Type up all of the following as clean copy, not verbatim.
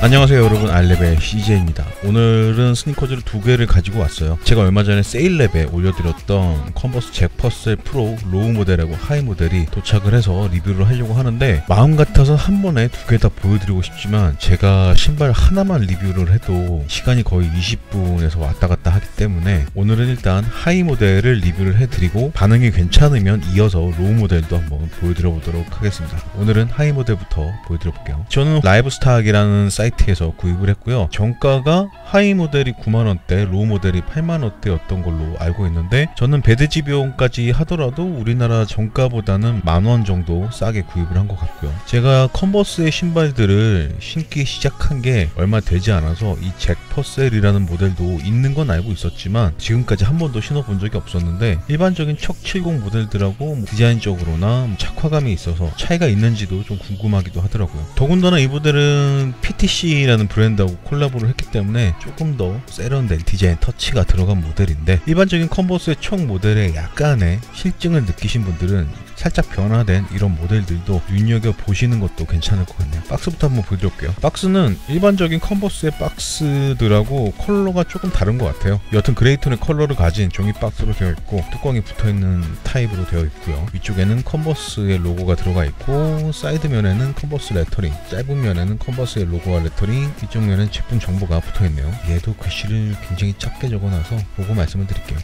안녕하세요 여러분, 알랩의 CJ입니다. 오늘은 스니커즈를 2개를 가지고 왔어요. 제가 얼마 전에 세일랩에 올려드렸던 컨버스 잭 퍼셀 프로 로우 모델하고 하이 모델이 도착을 해서 리뷰를 하려고 하는데, 마음 같아서 한 번에 2개 다 보여드리고 싶지만 제가 신발 하나만 리뷰를 해도 시간이 거의 20분에서 왔다 갔다 하기 때문에 오늘은 일단 하이 모델을 리뷰를 해드리고 반응이 괜찮으면 이어서 로우 모델도 한번 보여드려 보도록 하겠습니다. 오늘은 하이 모델부터 보여드려 볼게요. 저는 라이브스탁이라는 사이트에서 구입을 했고요. 정가가 하이 모델이 9만원대, 로우 모델이 8만원대였던 걸로 알고 있는데, 저는 배드지 비용까지 하더라도 우리나라 정가보다는 만원 정도 싸게 구입을 한 것 같고요. 제가 컨버스의 신발들을 신기 시작한 게 얼마 되지 않아서 이 잭 퍼셀이라는 모델도 있는 건 알고 있었지만 지금까지 한 번도 신어본 적이 없었는데, 일반적인 척 70 모델들하고 디자인적으로나 착화감이 있어서 차이가 있는지도 좀 궁금하기도 하더라고요. 더군다나 이 모델은 PTC라는 브랜드하고 콜라보를 했기 때문에 조금 더 세련된 디자인 터치가 들어간 모델인데, 일반적인 컨버스의 총 모델에 약간의 실증을 느끼신 분들은 살짝 변화된 이런 모델들도 눈여겨보시는 것도 괜찮을 것 같네요. 박스부터 한번 보여드릴게요. 박스는 일반적인 컨버스의 박스들하고 컬러가 조금 다른 것 같아요. 여튼 그레이톤의 컬러를 가진 종이 박스로 되어 있고, 뚜껑이 붙어있는 타입으로 되어 있고요. 위쪽에는 컨버스의 로고가 들어가 있고, 사이드면에는 컨버스 레터링, 짧은 면에는 컨버스의 로고와 레터링, 뒤쪽 면에는 제품 정보가 붙어있네요. 얘도 글씨를 굉장히 작게 적어놔서 보고 말씀을 드릴게요.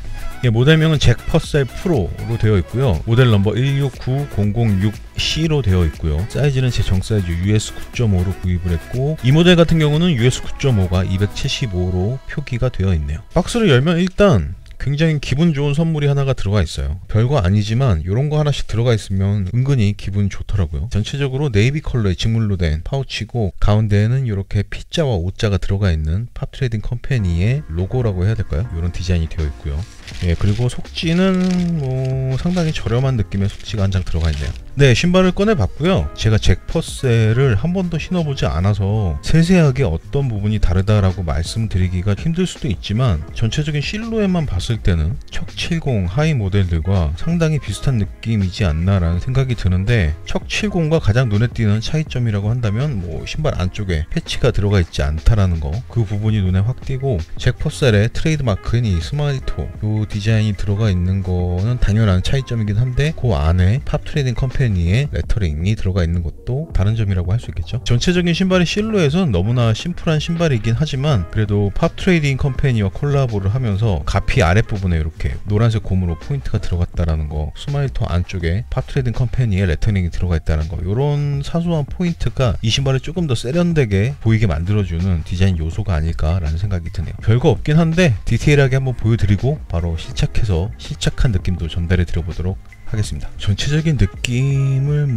모델명은 잭 퍼셀 프로로 되어 있고요. 모델 넘버 169006C로 되어 있고요. 사이즈는 제 정사이즈 US 9.5로 구입을 했고, 이 모델 같은 경우는 US 9.5가 275로 표기가 되어 있네요. 박스를 열면 일단 굉장히 기분 좋은 선물이 하나가 들어가 있어요. 별거 아니지만 이런 거 하나씩 들어가 있으면 은근히 기분 좋더라고요. 전체적으로 네이비 컬러의 직물로 된 파우치고, 가운데에는 이렇게 P자와 O자가 들어가 있는 팝트레이딩 컴퍼니의 로고라고 해야 될까요? 이런 디자인이 되어 있고요. 그리고 속지는 뭐 상당히 저렴한 느낌의 속지가 한 장 들어가 있네요. 네, 신발을 꺼내봤고요. 제가 잭 퍼셀을 한 번도 신어보지 않아서 세세하게 어떤 부분이 다르다라고 말씀드리기가 힘들 수도 있지만, 전체적인 실루엣만 봤을 때는 척 70 하이 모델들과 상당히 비슷한 느낌이지 않나라는 생각이 드는데, 척 70과 가장 눈에 띄는 차이점이라고 한다면 신발 안쪽에 패치가 들어가 있지 않다라는 거, 그 부분이 눈에 확 띄고, 잭 퍼셀의 트레이드 마크인 이 스마일 토, 요 디자인이 들어가 있는 거는 당연한 차이점이긴 한데, 그 안에 팝 트레이딩 컴퍼니의 레터링이 들어가 있는 것도 다른 점이라고 할 수 있겠죠. 전체적인 신발의 실루엣은 너무나 심플한 신발이긴 하지만, 그래도 팝 트레이딩 컴퍼니와 콜라보를 하면서 가피 아랫부분에 이렇게 노란색 고무로 포인트가 들어갔다라는 거, 스마일토 안쪽에 팝 트레이딩 컴퍼니의 레터링이 들어가 있다는 거, 이런 사소한 포인트가 이 신발을 조금 더 세련되게 보이게 만들어주는 디자인 요소가 아닐까라는 생각이 드네요. 별거 없긴 한데 디테일하게 한번 보여드리고 바로 실착해서 실착한 느낌도 전달해 드려보도록 하겠습니다. 전체적인 느낌을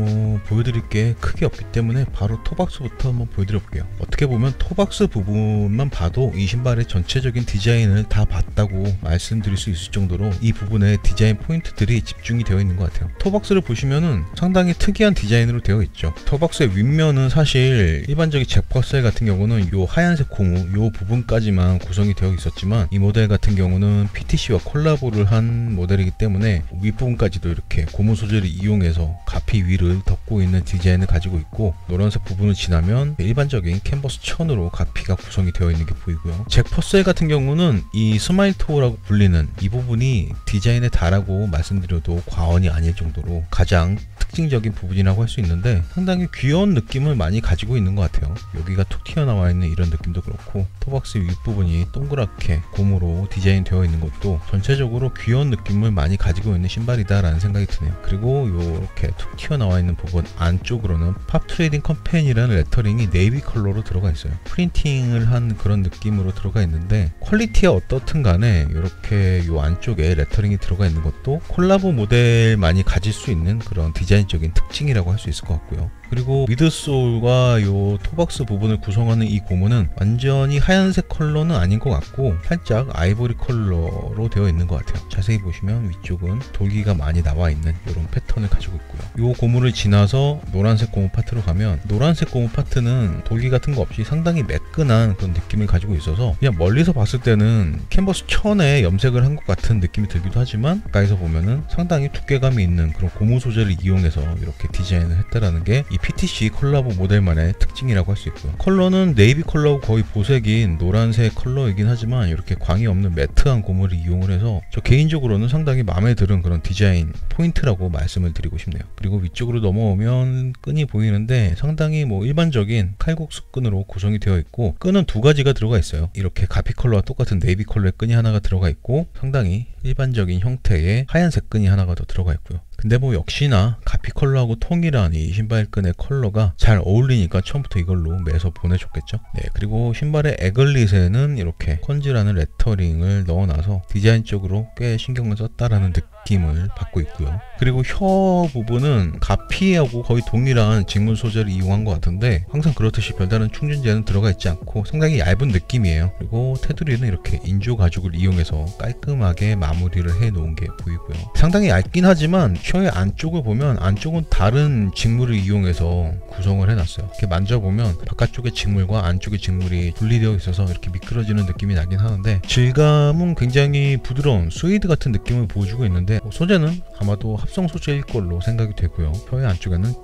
보여드릴 게 크게 없기 때문에 바로 토박스부터 한번 보여드려 볼게요. 어떻게 보면 토박스 부분만 봐도 이 신발의 전체적인 디자인을 다 봤다고 말씀드릴 수 있을 정도로 이 부분에 디자인 포인트들이 집중이 되어 있는 것 같아요. 토박스를 보시면은 상당히 특이한 디자인으로 되어 있죠. 토박스의 윗면은 사실 일반적인 잭 퍼셀 같은 경우는 요 하얀색 고무 요 부분까지만 구성이 되어 있었지만, 이 모델 같은 경우는 PTC와 콜라보를 한 모델이기 때문에 윗부분까지도 이렇게 고무 소재를 이용해서 가피 위를 덮고 있는 디자인을 가지고 있고, 노란색 부분을 지나면 일반적인 캔버스 천으로 가피가 구성이 되어 있는 게 보이고요. 잭 퍼셀 같은 경우는 이 스마일 토어라고 불리는 이 부분이 디자인에 다라고 말씀드려도 과언이 아닐 정도로 가장 특징적인 부분이라고 할 수 있는데, 상당히 귀여운 느낌을 많이 가지고 있는 것 같아요. 여기가 툭 튀어나와 있는 이런 느낌도 그렇고, 토박스 윗부분이 동그랗게 고무로 디자인 되어 있는 것도 전체적으로 귀여운 느낌을 많이 가지고 있는 신발이다 라는 생각이 드네요. 그리고 이렇게 툭 튀어나와 있는 부분 안쪽으로는 팝 트레이딩 컴퍼니라는 레터링이 네이비 컬러로 들어가 있어요. 프린팅을 한 그런 느낌으로 들어가 있는데, 퀄리티가 어떻든 간에 이렇게 요 안쪽에 레터링이 들어가 있는 것도 콜라보 모델만이 가질 수 있는 그런 디자인적인 특징이라고 할 수 있을 것 같고요. 그리고 미드솔과 요 토박스 부분을 구성하는 이 고무는 완전히 하얀색 컬러는 아닌 것 같고, 살짝 아이보리 컬러로 되어 있는 것 같아요. 자세히 보시면 위쪽은 돌기가 많이 나와 있는 이런 패턴을 가지고 있고요. 요 고무를 지나서 노란색 고무 파트로 가면, 노란색 고무 파트는 돌기 같은 거 없이 상당히 매끈한 그런 느낌을 가지고 있어서 그냥 멀리서 봤을 때는 캔버스 천에 염색을 한 것 같은 느낌이 들기도 하지만, 가까이서 보면은 상당히 두께감이 있는 그런 고무 소재를 이용해서 이용해서 이렇게 디자인을 했다라는 게 이 PTC 콜라보 모델만의 특징이라고 할 수 있고요. 컬러는 네이비 컬러하고 거의 보색인 노란색 컬러이긴 하지만 이렇게 광이 없는 매트한 고무를 이용을 해서 저 개인적으로는 상당히 마음에 드는 그런 디자인 포인트라고 말씀을 드리고 싶네요. 그리고 위쪽으로 넘어오면 끈이 보이는데 상당히 뭐 일반적인 칼국수 끈으로 구성이 되어 있고, 끈은 두 가지가 들어가 있어요. 이렇게 가피 컬러와 똑같은 네이비 컬러의 끈이 하나가 들어가 있고, 상당히 일반적인 형태의 하얀색 끈이 하나가 더 들어가 있고요. 근데 뭐 역시나 가피 컬러하고 통일한 이 신발끈의 컬러가 잘 어울리니까 처음부터 이걸로 매서 보내줬겠죠. 네, 그리고 신발의 에글릿에는 이렇게 컨즈라는 레터링을 넣어놔서 디자인적으로 꽤 신경을 썼다라는 느낌을 받고 있고요. 그리고 혀 부분은 가피하고 거의 동일한 직물 소재를 이용한 것 같은데, 항상 그렇듯이 별다른 충전재는 들어가 있지 않고 상당히 얇은 느낌이에요. 그리고 테두리는 이렇게 인조 가죽을 이용해서 깔끔하게 마무리를 해 놓은 게 보이고요. 상당히 얇긴 하지만 혀의 안쪽을 보면 안쪽은 다른 직물을 이용해서 구성을 해놨어요. 이렇게 만져보면 바깥쪽의 직물과 안쪽의 직물이 분리되어 있어서 이렇게 미끄러지는 느낌이 나긴 하는데, 질감은 굉장히 부드러운 스웨이드 같은 느낌을 보여주고 있는데, 소재는 아마도 합성 소재일 걸로 생각이 되고요. 혀의 안쪽에는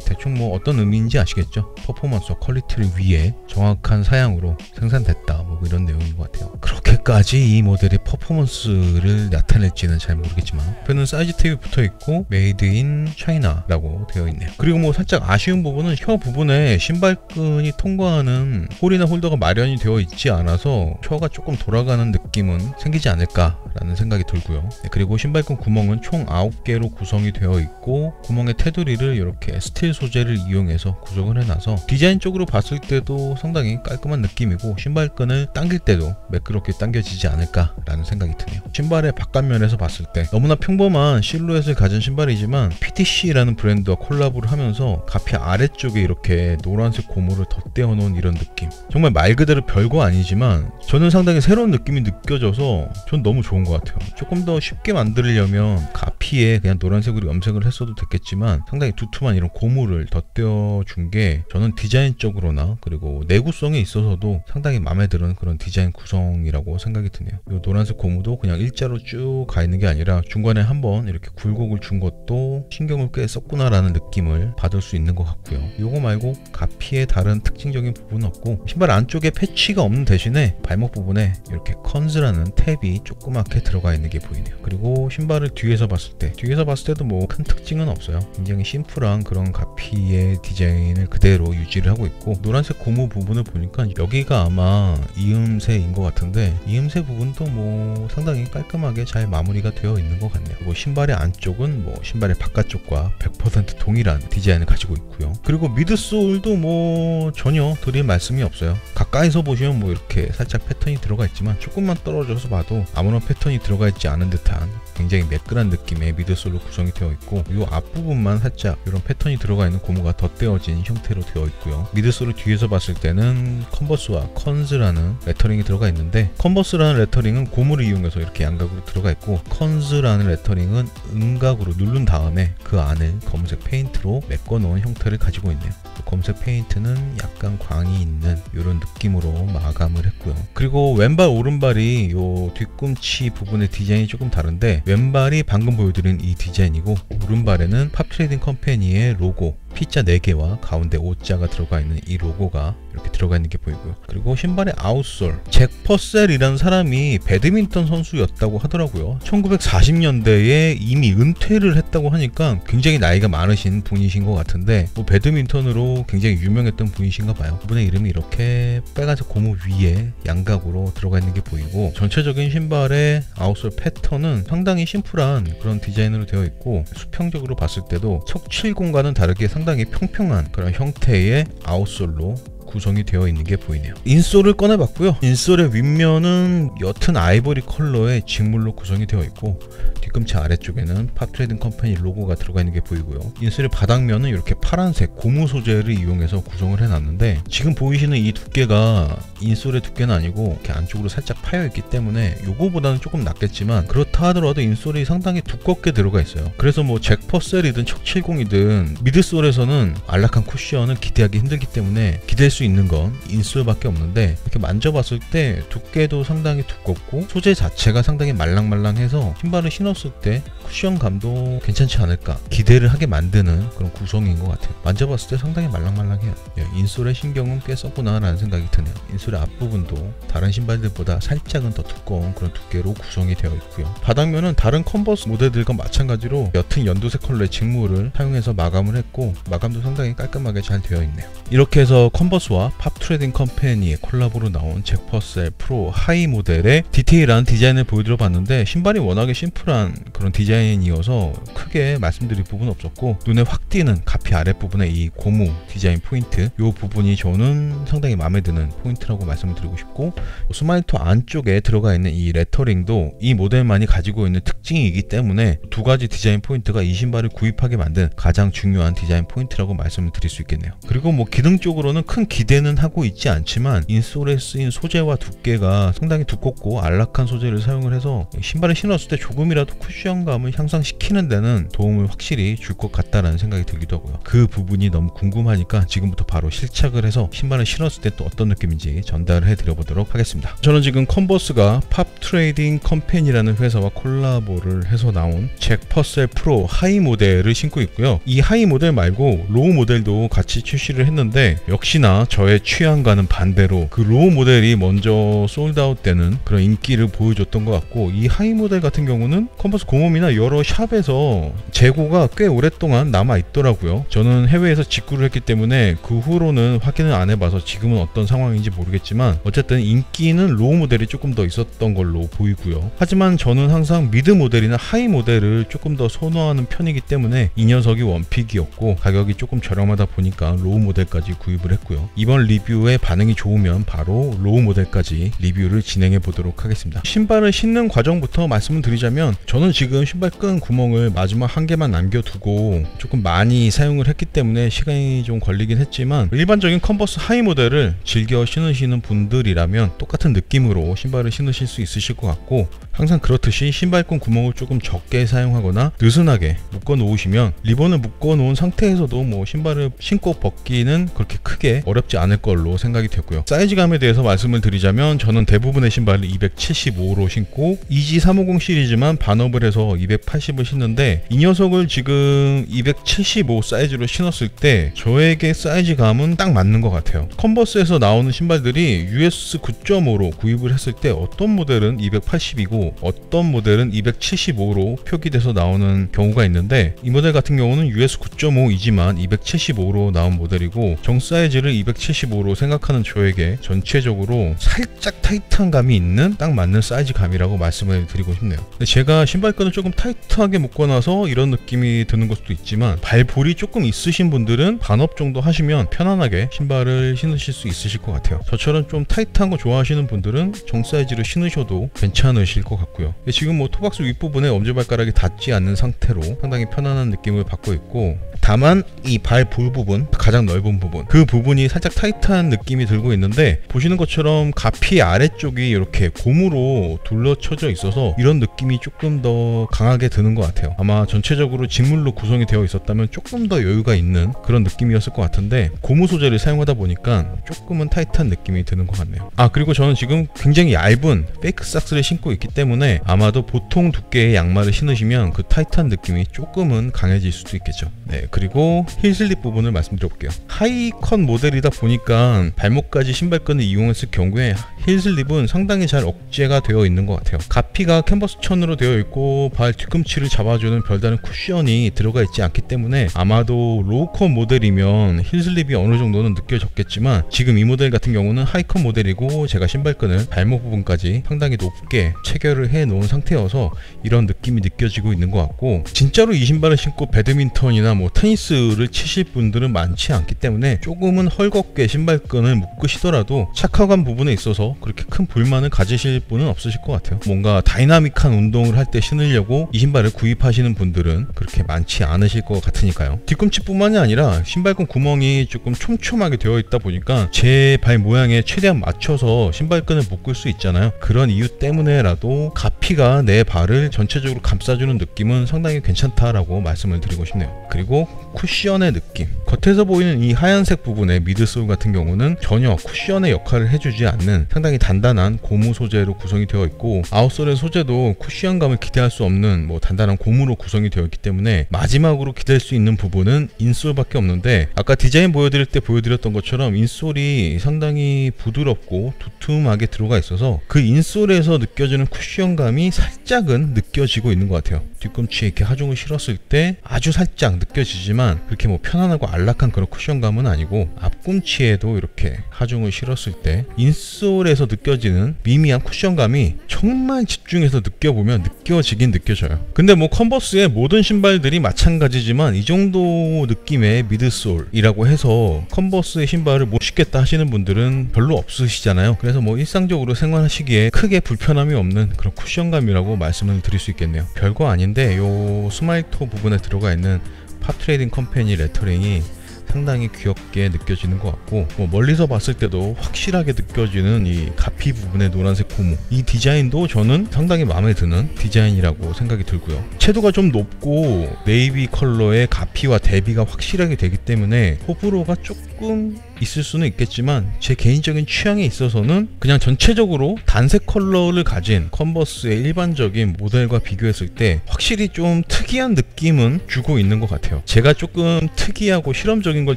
대충 뭐 어떤 의미인지 아시겠죠? 퍼포먼스와 퀄리티를 위해 정확한 사양으로 생산됐다, 뭐 이런 내용인 것 같아요. 그렇게까지 이 모델의 퍼포먼스를 나타낼지는 잘 모르겠지만 옆에는 사이즈 탭이 붙어있고 메이드 인 차이나라고 되어 있네요. 그리고 뭐 살짝 아쉬운 부분은 혀 부분에 신발끈이 통과하는 홀이나 홀더가 마련이 되어 있지 않아서 혀가 조금 돌아가는 느낌은 생기지 않을까라는 생각이 들고요. 네, 그리고 신발끈 구멍은 총 9개로 구성이 되어 있고, 구멍의 테두리를 이렇게 스틸 소재를 이용해서 구성을 해놔서 디자인적으로 봤을 때도 상당히 깔끔한 느낌이고, 신발끈을 당길 때도 매끄럽게 당겨지지 않을까라는 생각이 드네요. 신발의 바깥면에서 봤을 때 너무나 평범한 실루엣을 가진 신발이지만 PTC라는 브랜드와 콜라보를 하면서 가피 아래쪽에 이렇게 노란색 고무를 덧대어 놓은 이런 느낌, 정말 말 그대로 별거 아니지만 저는 상당히 새로운 느낌이 느껴져서 전 너무 좋은 것 같아요. 조금 더 쉽게 만들려면 가피에 그냥 노란색으로 염색을 했어도 됐겠지만 상당히 두툼한 이런 고무를 덧대어 준 게 저는 디자인적으로나 그리고 내구성에 있어서도 상당히 마음에 드는 그런 디자인 구성이라고 생각이 드네요. 이 노란색 고무도 그냥 일자로 쭉 가 있는 게 아니라 중간에 한번 이렇게 굴곡을 준 것도 신경을 꽤 썼구나라는 느낌을 받을 수 있는 것 같고요. 이거 말고 가피의 다른 특징적인 부분은 없고, 신발 안쪽에 패치가 없는 대신에 발목 부분에 이렇게 컨즈라는 탭이 조그맣게 들어가 있는 게 보이네요. 그리고 신발을 뒤에서 봤을 때도 뭐 큰 특징은 없어요. 굉장히 심플한 그런 가피의 디자인을 그대로 유지를 하고 있고, 노란색 고무 부분을 보니까 여기가 아마 이음새인 것 같은데, 이음새 부분도 뭐 상당히 깔끔하게 잘 마무리가 되어 있는 것 같네요. 그리고 신발의 안쪽은 뭐 신발의 바깥쪽과 100% 동일한 디자인을 가지고 있고요. 그리고 미드솔도 뭐 전혀 드릴 말씀이 없어요. 가까이서 보시면 뭐 이렇게 살짝 패턴이 들어가 있지만 조금만 떨어져서 봐도 아무런 패턴이 들어가 있지 않은 듯한 굉장히 매끈한 느낌의 미드솔로 구성이 되어 있고, 이 앞부분만 살짝 이런 패턴이 들어가 있는 고무가 덧대어진 형태로 되어 있고요. 미드솔을 뒤에서 봤을 때는 컨버스와 컨즈라는 레터링이 들어가 있는데, 컨버스라는 레터링은 고무를 이용해서 이렇게 양각으로 들어가 있고, 컨즈라는 레터링은 음각으로 누른 다음에 그 안을 검은색 페인트로 메꿔 놓은 형태를 가지고 있네요. 검은색 페인트는 약간 광이 있는 이런 느낌으로 마감을 했고요. 그리고 왼발 오른발이 요 뒤꿈치 부분의 디자인이 조금 다른데, 왼발이 방금 보여드린 이 디자인이고, 오른발에는 팝트레이딩 컴퍼니의 로고 P자 4개와 가운데 O자가 들어가 있는 이 로고가 이렇게 들어가 있는 게 보이고요. 그리고 신발의 아웃솔, 잭 퍼셀이라는 사람이 배드민턴 선수였다고 하더라고요. 1940년대에 이미 은퇴를 했다고 하니까 굉장히 나이가 많으신 분이신 것 같은데, 뭐 배드민턴으로 굉장히 유명했던 분이신가 봐요. 그분의 이름이 이렇게 빨간색 고무 위에 양각으로 들어가 있는 게 보이고, 전체적인 신발의 아웃솔 패턴은 상당히 심플한 그런 디자인으로 되어 있고, 수평적으로 봤을 때도 척70과는 다르게 상당히 평평한 그런 형태의 아웃솔로 구성이 되어 있는 게 보이네요. 인솔을 꺼내봤고요. 인솔의 윗면은 옅은 아이보리 컬러의 직물로 구성이 되어 있고, 뒤꿈치 아래쪽에는 팝트레이딩 컴퍼니 로고가 들어가 있는 게 보이고요. 인솔의 바닥면은 이렇게 파란색 고무 소재를 이용해서 구성을 해놨는데, 지금 보이시는 이 두께가 인솔의 두께는 아니고 이렇게 안쪽으로 살짝 파여 있기 때문에 요거보다는 조금 낫겠지만, 그렇다 하더라도 인솔이 상당히 두껍게 들어가 있어요. 그래서 뭐 잭 퍼셀이든 척70이든 미드솔에서는 안락한 쿠션을 기대하기 힘들기 때문에 기댈 수 있는 건 인솔밖에 없는데, 이렇게 만져봤을 때 두께도 상당히 두껍고 소재 자체가 상당히 말랑말랑해서 신발을 신었을 신었을 때 쿠션감도 괜찮지 않을까 기대를 하게 만드는 그런 구성인 것 같아요. 만져봤을 때 상당히 말랑말랑해요. 인솔에 신경은 꽤 썼구나 라는 생각이 드네요. 인솔의 앞부분도 다른 신발들보다 살짝은 더 두꺼운 그런 두께로 구성이 되어 있고요. 바닥면은 다른 컨버스 모델들과 마찬가지로 옅은 연두색 컬러의 직물을 사용해서 마감을 했고 마감도 상당히 깔끔하게 잘 되어 있네요. 이렇게 해서 컨버스와 팝 트레이딩 컴퍼니의 콜라보로 나온 잭 퍼셀 프로 하이 모델의 디테일한 디자인을 보여드려 봤는데 신발이 워낙에 심플한 그런 디자인이어서 크게 말씀드릴 부분은 없었고 눈에 확 띄는 가피 아랫부분의 이 고무 디자인 포인트 이 부분이 저는 상당히 마음에 드는 포인트라고 말씀을 드리고 싶고 스마일토 안쪽에 들어가 있는 이 레터링도 이 모델만이 가지고 있는 특징이기 때문에 두 가지 디자인 포인트가 이 신발을 구입하게 만든 가장 중요한 디자인 포인트라고 말씀을 드릴 수 있겠네요. 그리고 뭐 기능 쪽으로는 큰 기대는 하고 있지 않지만 인솔에 쓰인 소재와 두께가 상당히 두껍고 안락한 소재를 사용을 해서 신발을 신었을 때 조금이라도 쿠션감을 향상시키는 데는 도움을 확실히 줄 것 같다라는 생각이 들기도 하고요. 그 부분이 너무 궁금하니까 지금부터 바로 실착을 해서 신발을 신었을 때 또 어떤 느낌인지 전달을 해드려 보도록 하겠습니다. 저는 지금 컨버스가 팝 트레이딩 컴퍼니라는 회사와 콜라보를 해서 나온 잭 퍼셀 프로 하이 모델을 신고 있고요. 이 하이 모델 말고 로우 모델도 같이 출시를 했는데 역시나 저의 취향과는 반대로 그 로우 모델이 먼저 솔드아웃 되는 그런 인기를 보여줬던 것 같고 이 하이 모델 같은 경우는 컨버스 공홈이나 여러 샵에서 재고가 꽤 오랫동안 남아 있더라고요. 저는 해외에서 직구를 했기 때문에 그 후로는 확인을 안 해봐서 지금은 어떤 상황인지 모르겠지만 어쨌든 인기는 로우 모델이 조금 더 있었던 걸로 보이고요. 하지만 저는 항상 미드 모델이나 하이 모델을 조금 더 선호하는 편이기 때문에 이 녀석이 원픽이었고 가격이 조금 저렴하다 보니까 로우 모델까지 구입을 했고요. 이번 리뷰에 반응이 좋으면 바로 로우 모델까지 리뷰를 진행해 보도록 하겠습니다. 신발을 신는 과정부터 말씀을 드리자면 저는 지금 신발끈 구멍을 마지막 한 개만 남겨두고 조금 많이 사용을 했기 때문에 시간이 좀 걸리긴 했지만 일반적인 컨버스 하이 모델을 즐겨 신으시는 분들이라면 똑같은 느낌으로 신발을 신으실 수 있으실 것 같고 항상 그렇듯이 신발끈 구멍을 조금 적게 사용하거나 느슨하게 묶어 놓으시면 리본을 묶어 놓은 상태에서도 뭐 신발을 신고 벗기는 그렇게 크게 어렵지 않을 걸로 생각이 됐고요. 사이즈감에 대해서 말씀을 드리자면 저는 대부분의 신발을 275로 신고 EG350 시리즈만 반업을 해서 280을 신는데 이 녀석을 지금 275 사이즈로 신었을 때 저에게 사이즈감은 딱 맞는 것 같아요. 컨버스에서 나오는 신발들이 US 9.5로 구입을 했을 때 어떤 모델은 280이고 어떤 모델은 275로 표기돼서 나오는 경우가 있는데 이 모델 같은 경우는 US 9.5이지만 275로 나온 모델이고 정 사이즈를 275로 생각하는 저에게 전체적으로 살짝 타이트한 감이 있는 딱 맞는 사이즈감이라고 말씀을 드리고 싶네요. 근데 제가 신발끈을 조금 타이트하게 묶어놔서 이런 느낌이 드는 것도 있지만 발볼이 조금 있으신 분들은 반업 정도 하시면 편안하게 신발을 신으실 수 있으실 것 같아요. 저처럼 좀 타이트한 거 좋아하시는 분들은 정 사이즈를 신으셔도 괜찮으실 것 같고요. 지금 뭐 토박스 윗부분에 엄지발가락이 닿지 않는 상태로 상당히 편안한 느낌을 받고 있고 다만 이 발볼 부분 가장 넓은 부분 그 부분이 살짝 타이트한 느낌이 들고 있는데 보시는 것처럼 가피 아래쪽이 이렇게 고무로 둘러쳐져 있어서 이런 느낌이 조금 더 강하게 드는 것 같아요. 아마 전체적으로 직물로 구성이 되어 있었다면 조금 더 여유가 있는 그런 느낌이었을 것 같은데 고무 소재를 사용하다 보니까 조금은 타이트한 느낌이 드는 것 같네요. 그리고 저는 지금 굉장히 얇은 페이크 삭스를 신고 있기 때문에 아마도 보통 두께의 양말을 신으시면 그 타이트한 느낌이 조금은 강해질 수도 있겠죠. 네, 그리고 힐슬립 부분을 말씀드려볼게요. 하이컷 모델이다 보니까 발목까지 신발끈을 이용했을 경우에 힐슬립은 상당히 잘 억제가 되어 있는 것 같아요. 가피가 캔버스 천으로 되어 있고 발 뒤꿈치를 잡아주는 별다른 쿠션이 들어가 있지 않기 때문에 아마도 로우컷 모델이면 힐슬립이 어느 정도는 느껴졌겠지만 지금 이 모델 같은 경우는 하이컷 모델이고 제가 신발끈을 발목 부분까지 상당히 높게 체결을 해 놓은 상태여서 이런 느낌이 느껴지고 있는 것 같고 진짜로 이 신발을 신고 배드민턴이나 뭐 테니스를 치실 분들은 많지 않기 때문에 조금은 헐겁게 신발끈을 묶으시더라도 착화감 부분에 있어서 그렇게 큰 불만을 가지실 분은 없으실 것 같아요. 뭔가 다이나믹한 운동을 할 때 신으려고 이 신발을 구입하시는 분들은 그렇게 많지 않으실 것 같으니까요. 뒤꿈치뿐만이 아니라 신발끈 구멍이 조금 촘촘하게 되어 있다 보니까 제 발 모양에 최대한 맞춰서 신발끈을 묶을 수 있잖아요. 그런 이유 때문에라도 가피가 내 발을 전체적으로 감싸주는 느낌은 상당히 괜찮다라고 말씀을 드리고 싶네요. 그리고 쿠션의 느낌. 겉에서 보이는 이 하얀색 부분의 미드솔 같은 경우는 전혀 쿠션의 역할을 해주지 않는 상당히 단단한 고무 소재로 구성이 되어 있고, 아웃솔의 소재도 쿠션감을 기대할 수 없는 단단한 고무로 구성이 되어 있기 때문에 마지막으로 기댈 수 있는 부분은 인솔밖에 없는데, 아까 디자인 보여드릴 때 보여드렸던 것처럼 인솔이 상당히 부드럽고 두툼하게 들어가 있어서 그 인솔에서 느껴지는 쿠션감이 살짝은 느껴지고 있는 것 같아요. 뒤꿈치에 이렇게 하중을 실었을 때 아주 살짝 느껴지지만 그렇게 편안하고 안락한 그런 쿠션감은 아니고, 앞꿈치에도 이렇게 하중을 실었을 때 인솔에서 느껴지는 미미한 쿠션감이 정말 집중해서 느껴보면 느껴지긴 느껴져요. 근데 컨버스의 모든 신발들이 마찬가지지만 이 정도 느낌의 미드솔이라고 해서 컨버스의 신발을 못 신겠다 하시는 분들은 별로 없으시잖아요. 그래서 일상적으로 생활하시기에 크게 불편함이 없는 그런 쿠션감이라고 말씀을 드릴 수 있겠네요. 별거 아닌데 요 스마일토 부분에 들어가 있는 팝 트레이딩 컴퍼니 레터링이 상당히 귀엽게 느껴지는 것 같고, 멀리서 봤을 때도 확실하게 느껴지는 이 가피 부분의 노란색 고무, 이 디자인도 저는 상당히 마음에 드는 디자인이라고 생각이 들고요. 채도가 좀 높고 네이비 컬러의 가피와 대비가 확실하게 되기 때문에 호불호가 조금 있을 수는 있겠지만, 제 개인적인 취향에 있어서는 그냥 전체적으로 단색 컬러를 가진 컨버스의 일반적인 모델과 비교했을 때 확실히 좀 특이한 느낌은 주고 있는 것 같아요. 제가 조금 특이하고 실험적인 걸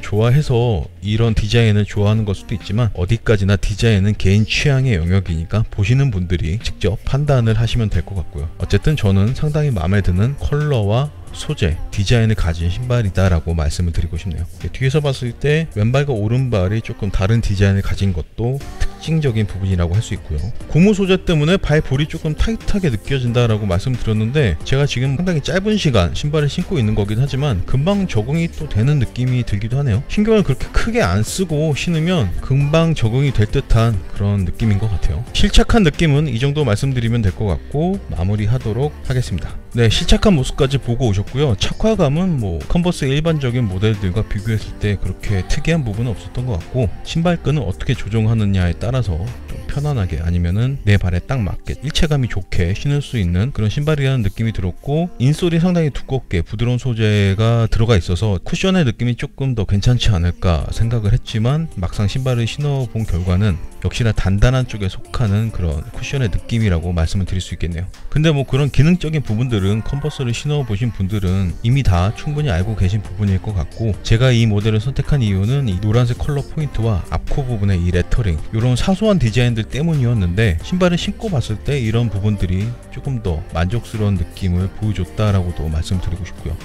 좋아해서 이런 디자인을 좋아하는 걸 수도 있지만, 어디까지나 디자인은 개인 취향의 영역이니까 보시는 분들이 직접 판단을 하시면 될 것 같고요. 어쨌든 저는 상당히 마음에 드는 컬러와 소재, 디자인을 가진 신발이다 라고 말씀을 드리고 싶네요. 뒤에서 봤을 때 왼발과 오른발이 조금 다른 디자인을 가진 것도 특징적인 부분이라고 할 수 있고요. 고무 소재 때문에 발볼이 조금 타이트하게 느껴진다 라고 말씀드렸는데, 제가 지금 상당히 짧은 시간 신발을 신고 있는 거긴 하지만 금방 적응이 또 되는 느낌이 들기도 하네요. 신경을 그렇게 크게 안 쓰고 신으면 금방 적응이 될 듯한 그런 느낌인 것 같아요. 실착한 느낌은 이 정도 말씀드리면 될 것 같고 마무리하도록 하겠습니다. 네, 실착한 모습까지 보고 오셨고요. 착화감은 컨버스의 일반적인 모델들과 비교했을 때 그렇게 특이한 부분은 없었던 것 같고, 신발끈을 어떻게 조정하느냐에 따라서 좀 편안하게 아니면은 내 발에 딱 맞게 일체감이 좋게 신을 수 있는 그런 신발이라는 느낌이 들었고, 인솔이 상당히 두껍게 부드러운 소재가 들어가 있어서 쿠션의 느낌이 조금 더 괜찮지 않을까 생각을 했지만, 막상 신발을 신어본 결과는 역시나 단단한 쪽에 속하는 그런 쿠션의 느낌이라고 말씀을 드릴 수 있겠네요. 근데 그런 기능적인 부분들은 컨버스를 신어보신 분들은 이미 다 충분히 알고 계신 부분일 것 같고, 제가 이 모델을 선택한 이유는 이 노란색 컬러 포인트와 앞코 부분의 이 레터링, 이런 사소한 디자인들 때문이었는데, 신발을 신고 봤을 때 이런 부분들이 조금 더 만족스러운 느낌을 보여줬다라고도 말씀드리고 싶고요.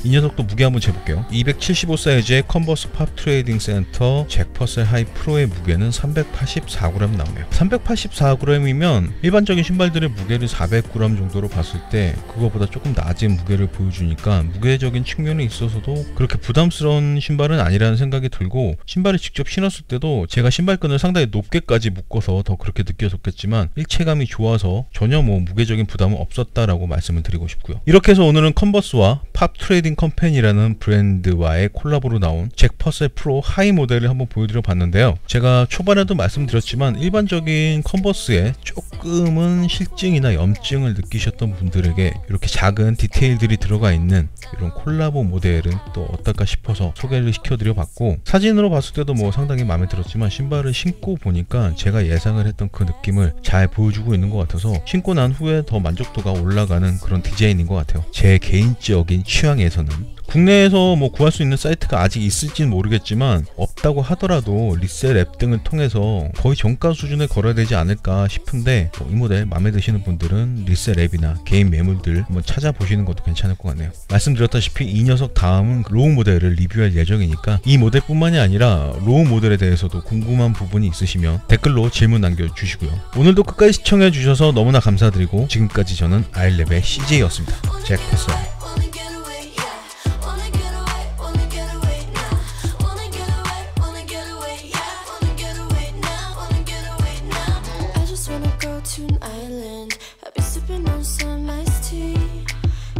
이 녀석도 무게 한번 재볼게요. 275 사이즈의 컨버스 팝 트레이딩 센터 잭 퍼셀 하이 프로의 무게는 384g 나오네요. 384g이면 일반적인 신발들의 무게를 400g 정도로 봤을 때 그거보다 조금 낮은 무게를 보여주니까 무게적인 측면에 있어서도 그렇게 부담스러운 신발은 아니라는 생각이 들고, 신발을 직접 신었을 때도 제가 신발끈을 상당히 높게까지 묶어서 더 그렇게 느껴졌겠지만 일체감이 좋아서 전혀 무게적인 부담은 없었다라고 말씀을 드리고 싶고요. 이렇게 해서 오늘은 컨버스와 팝 트레이딩 컴퍼니라는 브랜드와의 콜라보로 나온 잭 퍼셀 프로 하이 모델을 한번 보여드려 봤는데요. 제가 초반에도 말씀드렸지만 일반적인 컨버스에 조금은 실증이나 염증을 느끼셨던 분들에게 이렇게 작은 디테일들이 들어가 있는 이런 콜라보 모델은 또 어떨까 싶어서 소개를 시켜드려 봤고, 사진으로 봤을 때도 상당히 마음에 들었지만 신발을 신고 보니까 제가 예상을 했던 그 느낌을 잘 보여주고 있는 것 같아서 신고 난 후에 더 만족도가 올라가는 그런 디자인인 것 같아요. 제 개인적인 취향에서는. 국내에서 구할 수 있는 사이트가 아직 있을지는 모르겠지만, 없다고 하더라도 리셀 앱 등을 통해서 거의 정가 수준에 걸어야 되지 않을까 싶은데, 이 모델 마음에 드시는 분들은 리셀 앱이나 개인 매물들 한번 찾아보시는 것도 괜찮을 것 같네요. 말씀드렸다시피 이 녀석 다음은 로우 모델을 리뷰할 예정이니까 이 모델뿐만이 아니라 로우 모델에 대해서도 궁금한 부분이 있으시면 댓글로 질문 남겨주시고요. 오늘도 끝까지 시청해주셔서 너무나 감사드리고, 지금까지 저는 아일랩의 CJ였습니다. 잭 퍼셀. To an island, I'll be sipping on some iced tea.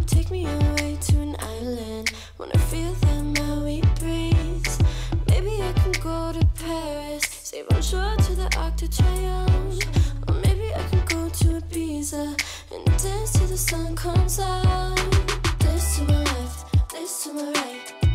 Take me away to an island, wanna feel the Maui breeze. Maybe I can go to Paris, say bonjour to the Arc de Triomphe. Or maybe I can go to Ibiza and dance till the sun comes out. This to my left, this to my right.